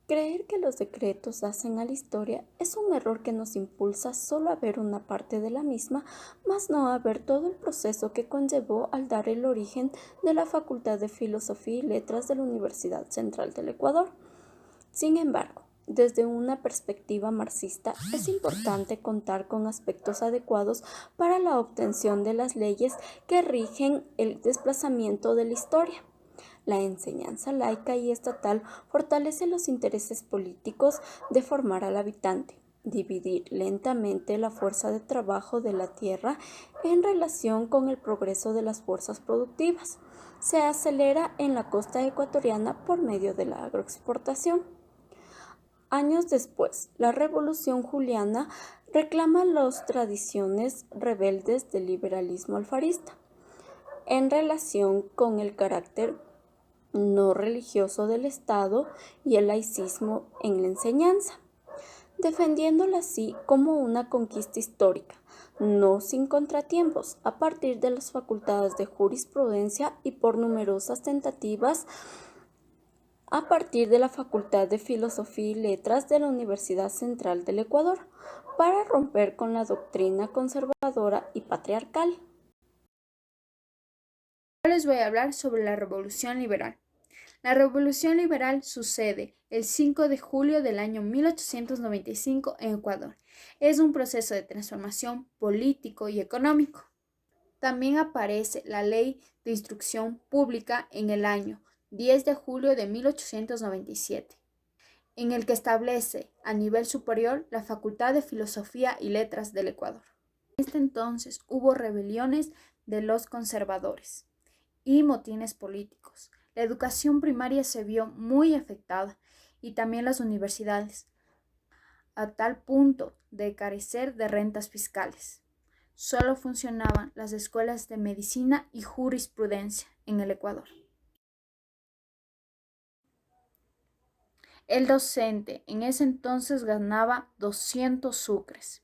Creer que los decretos hacen a la historia es un error que nos impulsa solo a ver una parte de la misma, más no a ver todo el proceso que conllevó al dar el origen de la Facultad de Filosofía y Letras de la Universidad Central del Ecuador. Sin embargo, desde una perspectiva marxista, es importante contar con aspectos adecuados para la obtención de las leyes que rigen el desplazamiento de la historia. La enseñanza laica y estatal fortalece los intereses políticos de formar al habitante, dividir lentamente la fuerza de trabajo de la tierra en relación con el progreso de las fuerzas productivas. Se acelera en la costa ecuatoriana por medio de la agroexportación. Años después, la Revolución Juliana reclama las tradiciones rebeldes del liberalismo alfarista en relación con el carácter no religioso del Estado y el laicismo en la enseñanza, defendiéndola así como una conquista histórica, no sin contratiempos, a partir de las facultades de jurisprudencia y por numerosas tentativas a partir de la Facultad de Filosofía y Letras de la Universidad Central del Ecuador, para romper con la doctrina conservadora y patriarcal. Ahora les voy a hablar sobre la Revolución Liberal. La Revolución Liberal sucede el 5 de julio del año 1895 en Ecuador. Es un proceso de transformación político y económico. También aparece la Ley de Instrucción Pública en el año 10 de julio de 1897, en el que establece a nivel superior la Facultad de Filosofía y Letras del Ecuador. En este entonces hubo rebeliones de los conservadores y motines políticos. La educación primaria se vio muy afectada y también las universidades, a tal punto de carecer de rentas fiscales. Solo funcionaban las escuelas de medicina y jurisprudencia en el Ecuador. El docente en ese entonces ganaba 200 sucres.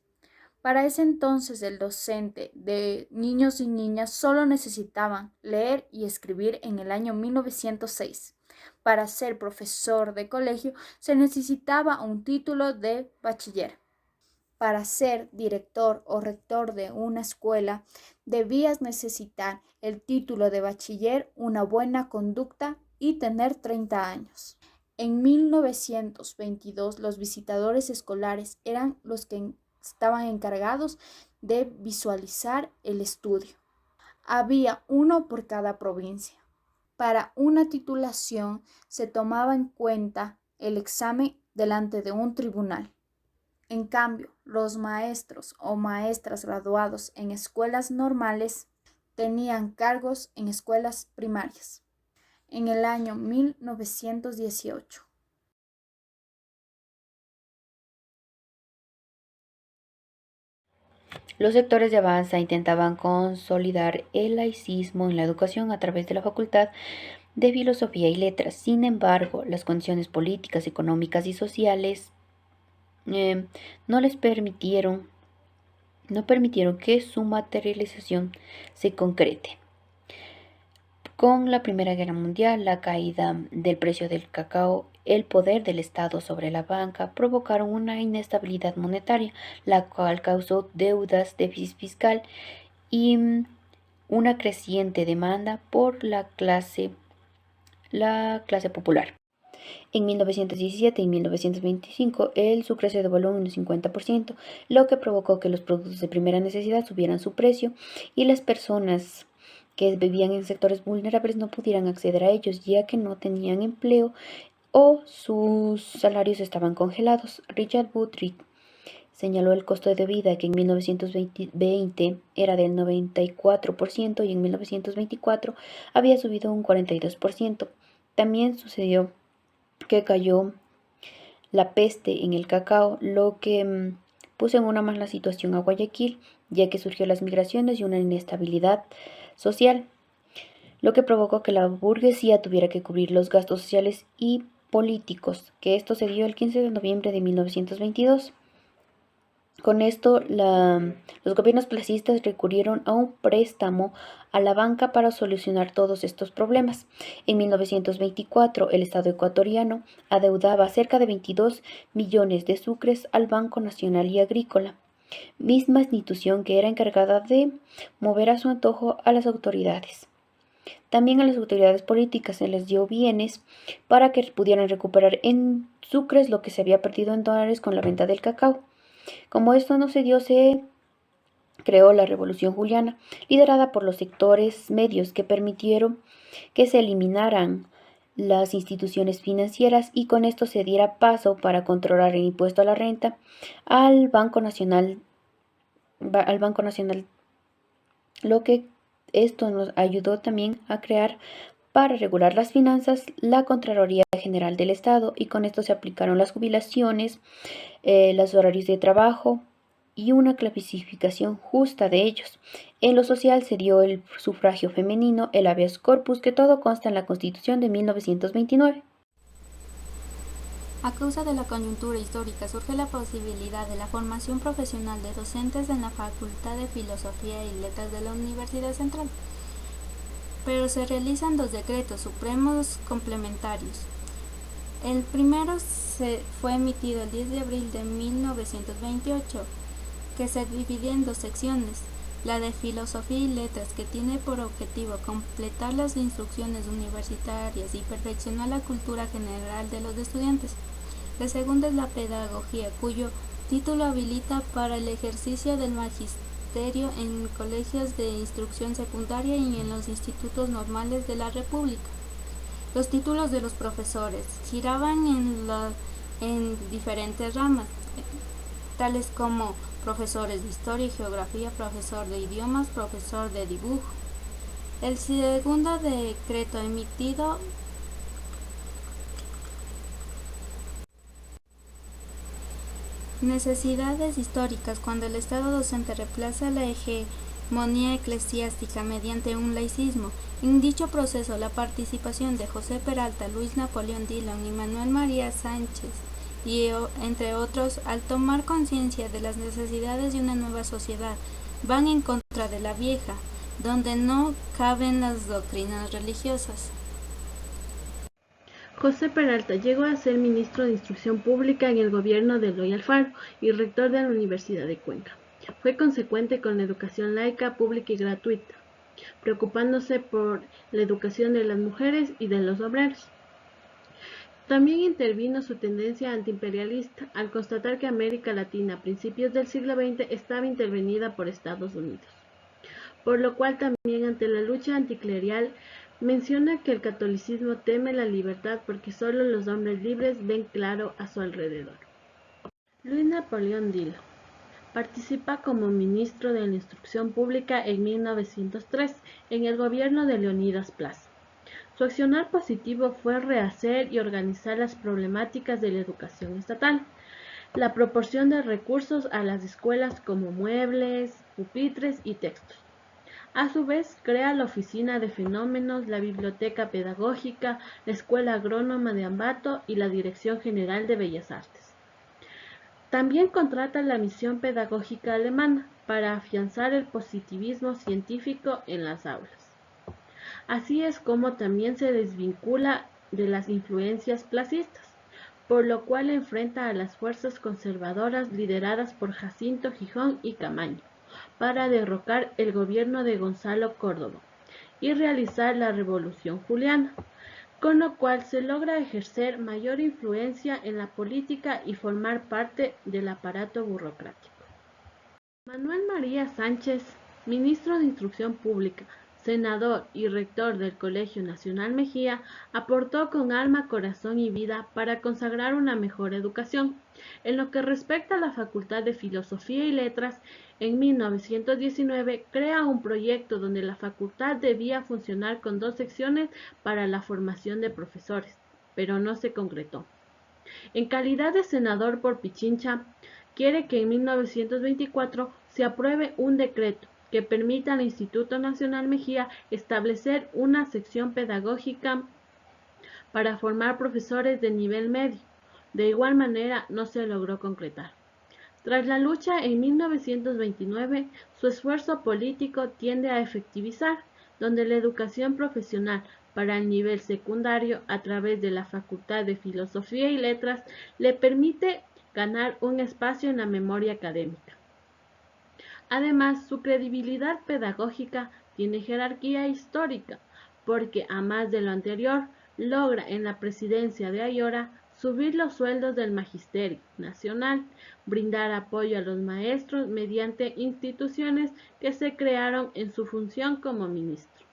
Para ese entonces el docente de niños y niñas solo necesitaban leer y escribir en el año 1906. Para ser profesor de colegio se necesitaba un título de bachiller. Para ser director o rector de una escuela debías necesitar el título de bachiller, una buena conducta y tener 30 años. En 1922 los visitadores escolares eran los que estaban encargados de visualizar el estudio. Había uno por cada provincia. Para una titulación se tomaba en cuenta el examen delante de un tribunal. En cambio, los maestros o maestras graduados en escuelas normales tenían cargos en escuelas primarias. En el año 1918. Los sectores de avanza intentaban consolidar el laicismo en la educación a través de la Facultad de Filosofía y Letras. Sin embargo, las condiciones políticas, económicas y sociales no permitieron que su materialización se concrete. Con la Primera Guerra Mundial, la caída del precio del cacao, el poder del Estado sobre la banca provocaron una inestabilidad monetaria, la cual causó deudas, déficit fiscal y una creciente demanda por la clase popular. En 1917 y 1925, el sucre se devaluó en un 50%, lo que provocó que los productos de primera necesidad subieran su precio y las personas que vivían en sectores vulnerables no pudieran acceder a ellos, ya que no tenían empleo o sus salarios estaban congelados. Richard Woodrick señaló el costo de vida, que en 1920 era del 94% y en 1924 había subido un 42%. También sucedió que cayó la peste en el cacao, lo que puso en una mala situación a Guayaquil, ya que surgió las migraciones y una inestabilidad social, lo que provocó que la burguesía tuviera que cubrir los gastos sociales y políticos, que esto se dio el 15 de noviembre de 1922. Con esto, los gobiernos placistas recurrieron a un préstamo a la banca para solucionar todos estos problemas. En 1924, el Estado ecuatoriano adeudaba cerca de 22 millones de sucres al Banco Nacional y Agrícola, misma institución que era encargada de mover a su antojo a las autoridades. También a las autoridades políticas se les dio bienes para que pudieran recuperar en sucres lo que se había perdido en dólares con la venta del cacao. Como esto no se dio, se creó la Revolución Juliana, liderada por los sectores medios que permitieron que se eliminaran las instituciones financieras y con esto se diera paso para controlar el impuesto a la renta al Banco Nacional, lo que esto nos ayudó también a crear para regular las finanzas la Contraloría General del Estado y con esto se aplicaron las jubilaciones, los horarios de trabajo y una clasificación justa de ellos. En lo social se dio el sufragio femenino, el habeas corpus, que todo consta en la Constitución de 1929. A causa de la coyuntura histórica surge la posibilidad de la formación profesional de docentes en la Facultad de Filosofía y Letras de la Universidad Central, pero se realizan dos decretos supremos complementarios. El primero fue emitido el 10 de abril de 1928, que se divide en dos secciones, la de Filosofía y Letras, que tiene por objetivo completar las instrucciones universitarias y perfeccionar la cultura general de los estudiantes. La segunda es la Pedagogía, cuyo título habilita para el ejercicio del magisterio en colegios de instrucción secundaria y en los institutos normales de la República. Los títulos de los profesores giraban en diferentes ramas, tales como profesores de Historia y Geografía, profesor de idiomas, profesor de dibujo. El segundo decreto emitido necesidades históricas cuando el Estado docente reemplaza la hegemonía eclesiástica mediante un laicismo. En dicho proceso, la participación de José Peralta, Luis Napoleón Dillon y Manuel María Sánchez y entre otros, al tomar conciencia de las necesidades de una nueva sociedad, van en contra de la vieja, donde no caben las doctrinas religiosas. José Peralta llegó a ser ministro de Instrucción Pública en el gobierno de Eloy Alfaro y rector de la Universidad de Cuenca. Fue consecuente con la educación laica, pública y gratuita, preocupándose por la educación de las mujeres y de los obreros. También intervino su tendencia antiimperialista al constatar que América Latina a principios del siglo XX estaba intervenida por Estados Unidos, por lo cual también ante la lucha anticlerial menciona que el catolicismo teme la libertad porque solo los hombres libres ven claro a su alrededor. Luis Napoleón Dillon participa como ministro de la Instrucción Pública en 1903 en el gobierno de Leonidas Plaza. Su accionar positivo fue rehacer y organizar las problemáticas de la educación estatal, la proporción de recursos a las escuelas como muebles, pupitres y textos. A su vez, crea la Oficina de Fenómenos, la Biblioteca Pedagógica, la Escuela Agrónoma de Ambato y la Dirección General de Bellas Artes. También contrata la Misión Pedagógica Alemana para afianzar el positivismo científico en las aulas. Así es como también se desvincula de las influencias placistas, por lo cual enfrenta a las fuerzas conservadoras lideradas por Jacinto Gijón y Camaño, para derrocar el gobierno de Gonzalo Córdoba y realizar la Revolución Juliana, con lo cual se logra ejercer mayor influencia en la política y formar parte del aparato burocrático. Manuel María Sánchez, ministro de Instrucción Pública, senador y rector del Colegio Nacional Mejía, aportó con alma, corazón y vida para consagrar una mejor educación. En lo que respecta a la Facultad de Filosofía y Letras, en 1919 crea un proyecto donde la facultad debía funcionar con dos secciones para la formación de profesores, pero no se concretó. En calidad de senador por Pichincha, quiere que en 1924 se apruebe un decreto que permita al Instituto Nacional Mejía establecer una sección pedagógica para formar profesores de nivel medio. De igual manera, no se logró concretar. Tras la lucha en 1929, su esfuerzo político tiende a efectivizar, donde la educación profesional para el nivel secundario a través de la Facultad de Filosofía y Letras le permite ganar un espacio en la memoria académica. Además, su credibilidad pedagógica tiene jerarquía histórica, porque a más de lo anterior, logra en la presidencia de Ayora subir los sueldos del magisterio nacional, brindar apoyo a los maestros mediante instituciones que se crearon en su función como ministro.